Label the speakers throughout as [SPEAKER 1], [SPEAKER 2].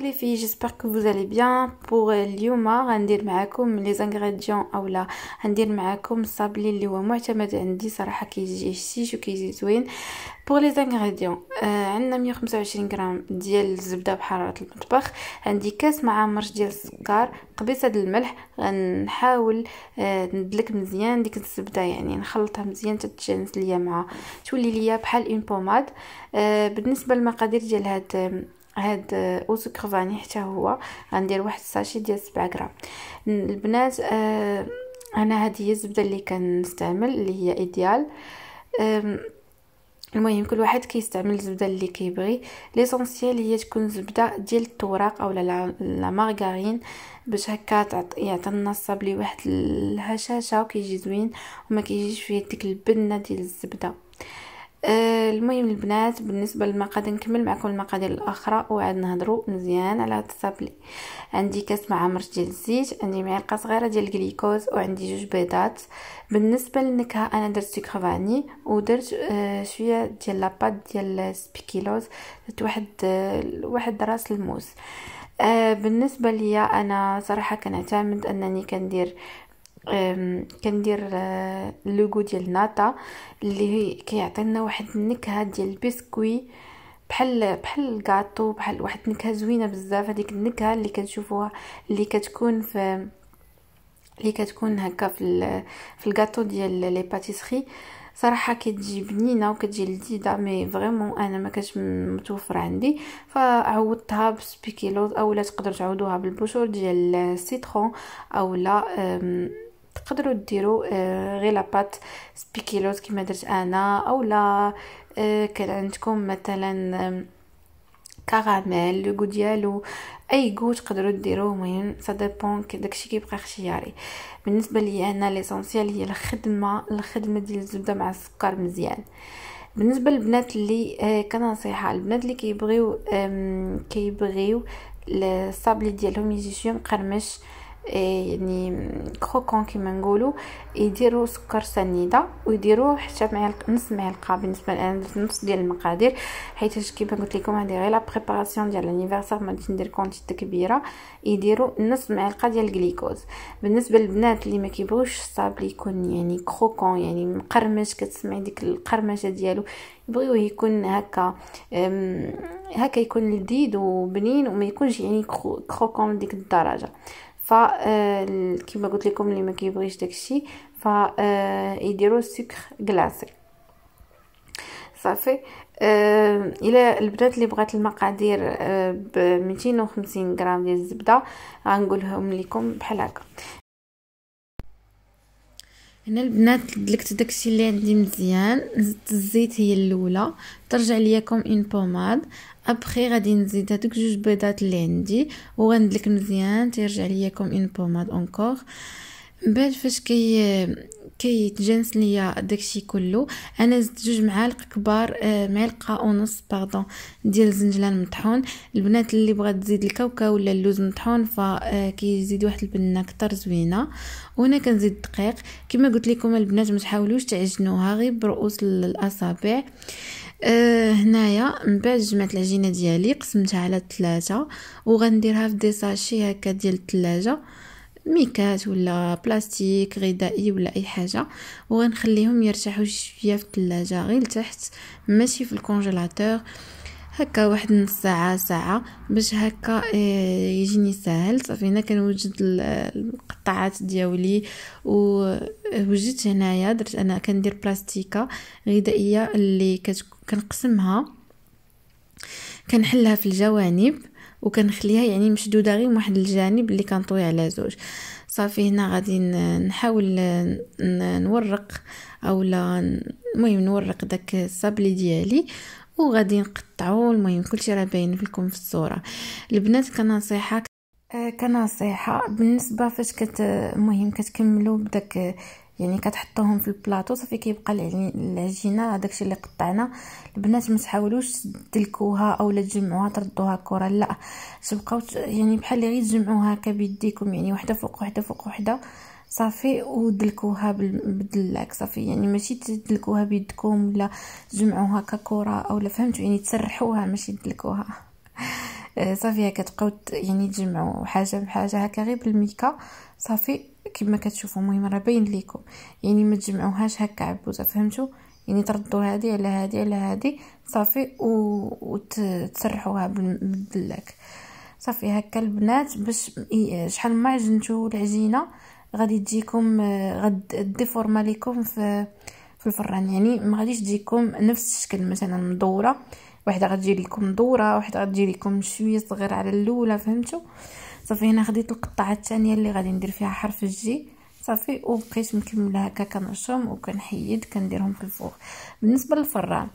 [SPEAKER 1] Coucou les filles, j'espère que vous allez bien. pour اليوم غندير معاكم لي زانغريديون اولا غندير معاكم الصابلي اللي هو معتمد عندي صراحه، كيجي شيش وكيجي زوين. بور لي زانغريديون عندنا 125 غرام ديال الزبده بحراره المطبخ، عندي كاس مع مرش ديال السكر، قبيصه ديال الملح. غنحاول ندلك مزيان ديك الزبده، يعني نخلطها مزيان تتجانس ليا مع تولي ليا بحال اون بوماد. بالنسبه للمقادير ديال هاد او سكر فاني حتى هو غندير واحد الساشي ديال 7 غرام. البنات انا هذه هي الزبده اللي كنستعمل اللي هي ايديال. المهم كل واحد كيستعمل الزبده اللي كيبغي. ليسونسيال هي تكون زبده ديال التوراق او لا مارغارين، باش هكا يعطينا الصابلي واحد الهشاشه وكيجي زوين وما كيجيش فيه ديك البنه ديال الزبده. المهم البنات بالنسبه للمقادير نكمل معكم المقادير الاخرى وعاد نهضروا مزيان على هذا الصابلي. عندي كاس مع مرش ديال الزيت، عندي معلقه صغيره ديال الجليكوز، وعندي 2 بيضات. بالنسبه للنكهه انا درت سكر فاني ودرت شويه ديال لاباط ديال سبيكيلوز، درت واحد راس الموس. بالنسبه ليا انا صراحه كنعتمد انني كندير اللوغو ديال ناتا اللي كيعطينا واحد النكهه ديال البسكوي بحال الكاطو، بحال واحد النكهه زوينه بزاف. هذيك النكهه اللي كنشوفوها اللي كتكون هكا في الكاطو ديال لي باتيسري، صراحه كتجي بنينه وكتجي لذيذه، مي فريمون انا ما كانش متوفر عندي فعوضتها بسبيكيلوز، اولا تقدروا تعوضوها بالبشور ديال السيترون، اولا تقدروا ديروا غير لاباط سبيكيلوز كما درت انا، اولا كان عندكم مثلا كراميل لوغو ديالو اي غو تقدروا ديروه. المهم سا ديبون داكشي كيبقى اختياري. بالنسبه لي انا ليسونسيال هي الخدمه ديال الزبده مع السكر مزيان. بالنسبه للبنات اللي كنصيحه البنات اللي كيبغيو الصابلي ديالهم يجي شويه مقرمش، يعني كروكون كما نقولوا، يديروا سكر سنيده ويديروا حتى نص معلقه. بالنسبه لأنا نص ديال المقادير، حيت كيما قلت لكم هذه غير لا بريباراسيون ديال الانيفرسير، ما غاديش ندير كونتيتي كبيره. يديروا نص معلقه ديال الجليكوز. بالنسبه للبنات اللي ما كيبغوش الصابلي يكون يعني كروكون، يعني مقرمش، كتسمعي ديك القرمشه ديالو، يبغيوه يكون هكا يكون لذيذ وبنين وما يكونش يعني كروكون ديك الدرجه. كما قلت لكم اللي ما كيبغيش داكشي يديروا السكر غلاسي صافي. الى البنات اللي بغات المقادير ب 250 غرام ديال الزبده غنقولهم لكم بحال هكا. هنا البنات دلكت داكشي اللي عندي مزيان، زدت الزيت هي الاولى، ترجع ليكم اون بوماد. ابخي غادي نزيد هذوك 2 بيضات اللي عندي وغندلك مزيان تيرجع ليكم اون بوماد اونكور. من بعد فاش كيتجانس ليا داكشي كله، انا زدت 2 معالق كبار، معلقه ونص باردون ديال الزنجلان مطحون. البنات اللي بغات تزيد الكاوكاو ولا اللوز مطحون فكيزيد واحد البنه اكثر زوينه. وهنا كنزيد الدقيق. كما قلت لكم البنات ما تحاولوش تعجنوها غير برؤوس الاصابع. هنايا من بعد جمعت العجينه ديالي قسمتها على 3 وغنديرها في دي ساشي هكا ديال الثلاجه، ميكات ولا بلاستيك غذائي ولا اي حاجه، وغنخليهم يرتاحوا شويه في الثلاجه غير لتحت، ماشي في الكونجيلاتور، هكا واحد نص ساعه باش هكا يجيني ساهل. صافي هنا كنوجد القطعات ديالي ووجدت هنايا درت انا كندير بلاستيكه غذائيه اللي كنقسمها، كنحلها في الجوانب وكنخليها يعني مشدوده غير من واحد الجانب اللي كنطوي على 2. صافي هنا غادي نحاول نورق اولا المهم نورق داك الصابلي ديالي وغادي نقطعو. المهم كلشي راه باين لكم في الصوره. البنات كنصيحه بالنسبه فاش المهم كتكملوا بداك يعني كتحطوهم في البلاطو، صافي كيبقى يعني العجينه داكشي اللي قطعنا. البنات ما تحاولوش تدلكوها اولا تجمعوها تردوها كره، لا تبقاو يعني بحال غير تجمعوها هكا بيديكم، يعني وحده فوق وحده فوق وحده صافي، ودلكوها بالدلاك صافي، يعني ماشي تدلكوها بيدكم ولا تجمعوها ككره اولا فهمتوا، يعني تسرحوها ماشي تدلكوها. صافي هكا تبقاو يعني تجمعوا حاجه بحاجه هكا غير بالميكا صافي كما كتشوفوا. المهم راه باين ليكم يعني ما تجمعوهاش هكا عبوزه، فهمتوا؟ يعني تردوا هذه على هذه على هذه صافي وتسرحوها بالدلاك صافي هكا البنات. باش شحال ما عجنتوا العجينه غادي تجيكم غد ديفورما ليكم في الفران، يعني ما غاديش تجيكم نفس الشكل. مثلا مدوره واحده غتجي لكم مدوره، واحده غتجي لكم شويه صغيره على الاولى، فهمتوا؟ صافي هنا خديت القطعه الثانيه اللي غادي ندير فيها حرف الجي صافي، وبقيت مكمله هكا كنرشم وكنحيد كنديرهم في الفوق. بالنسبه للفران،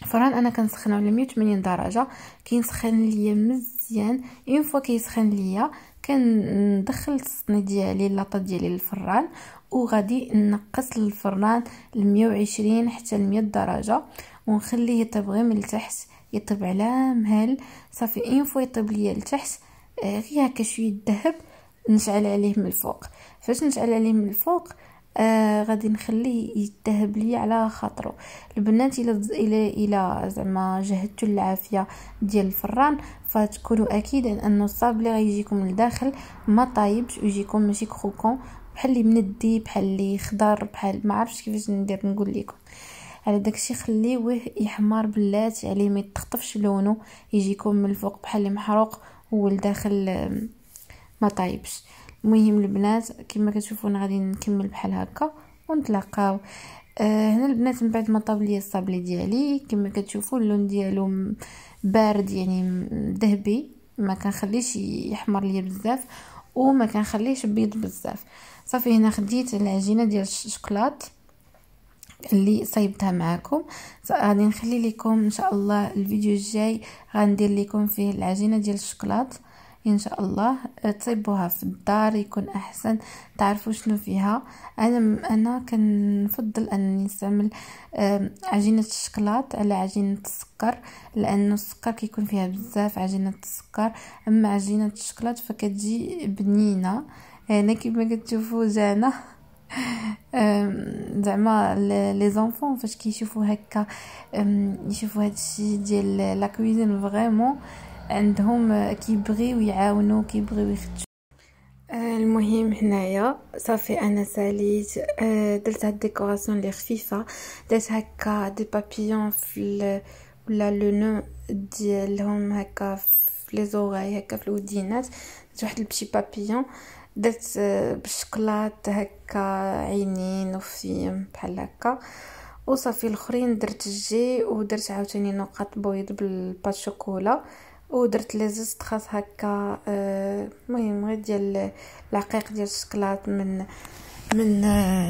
[SPEAKER 1] الفران انا كنسخنه على 180 درجه، كيسخن ليا مزيان. اون فوا كيسخن ليا كندخل الصني ديالي لاطه ديالي للفران، وغادي نقص الفران ل 120 حتى ل 100 درجه، ونخليه يطيب غير من التحت، يطيب على مهل صافي. اون فوا يطيب ليا لتحت غير هكا شويه الذهب نشعل عليه من الفوق. فاش نشعل عليه من الفوق غادي نخليه يتذهب لي على خاطرو. البنات الى زعما جهدتوا العافيه ديال الفران فتكونوا اكيد ان الصاب اللي غيجيكم لداخل ما طايبش ويجيكم ماشي كروكون بحال اللي مندي بحال اللي خضر بحال ما عرفتش كيفاش ندير نقول لكم. على داكشي خليوه يحمر بلاتي عليه، ما يتخطفش لونه، يجيكم من الفوق بحال اللي محروق والداخل ما طايبش. المهم البنات كما كتشوفون غادي نكمل بحال هكا ونتلاقاو. هنا البنات من بعد ما طاب لي الصابلي ديالي كما كتشوفوا اللون ديالو بارد يعني ذهبي، ما كنخليش يحمر ليا بزاف وما كنخليش بيض بزاف. صافي هنا خديت العجينه ديال الشوكولات اللي صايبتها معكم، غادي نخلي لكم ان شاء الله الفيديو الجاي غندير لكم فيه العجينه ديال الشوكولات ان شاء الله. تصيبوها في الدار يكون احسن، تعرفوا شنو فيها. انا كنفضل انني نستعمل عجينه الشوكولات على عجينه السكر، لانه السكر كيكون فيها بزاف عجينه السكر، اما عجينه الشوكولات فكتجي بنينه. هنا كما كتشوفوا جانا زعما لي زونفون فاش كيشوفوا هكا يشوفوا هادشي ديال لا كويزين فريمون عندهم كيبغيو يعاونوا كيبغيو يخدموا. المهم هنايا صافي انا ساليت درت هاد الديكوراسيون اللي خفيفه، درت هكا دي بابيون في ولا لو نو ديالهم هكا في لي زوراي هكا في الودينات، درت واحد البشي بابيون، درت بالشوكولات هكا عينين وفيم بحال هكا، وصافي الاخرين درت الجي ودرت عاوتاني نقاط بيض بالباط شوكولا، ودرت لي زيست خاص هكا المهم غير ديال العقيق ديال الشوكولات من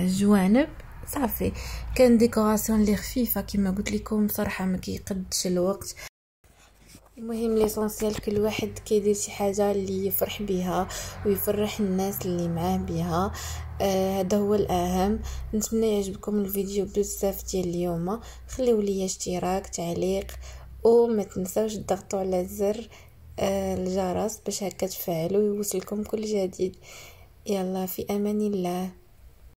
[SPEAKER 1] جوانب. صافي كان ديكوراسيون اللي خفيفه كما قلت لكم بصراحه ما كيقدش الوقت. المهم ليسونسيال كل واحد كيدير شي حاجه اللي يفرح بها ويفرح الناس اللي معاه بها، هذا هو الاهم. نتمنى يعجبكم الفيديو بزاف ديال اليوم، خليو لي اشتراك تعليق وما تنساوش تضغطوا على زر الجرس باش هكا تفعلوا يوصلكم كل جديد. يلا في امان الله.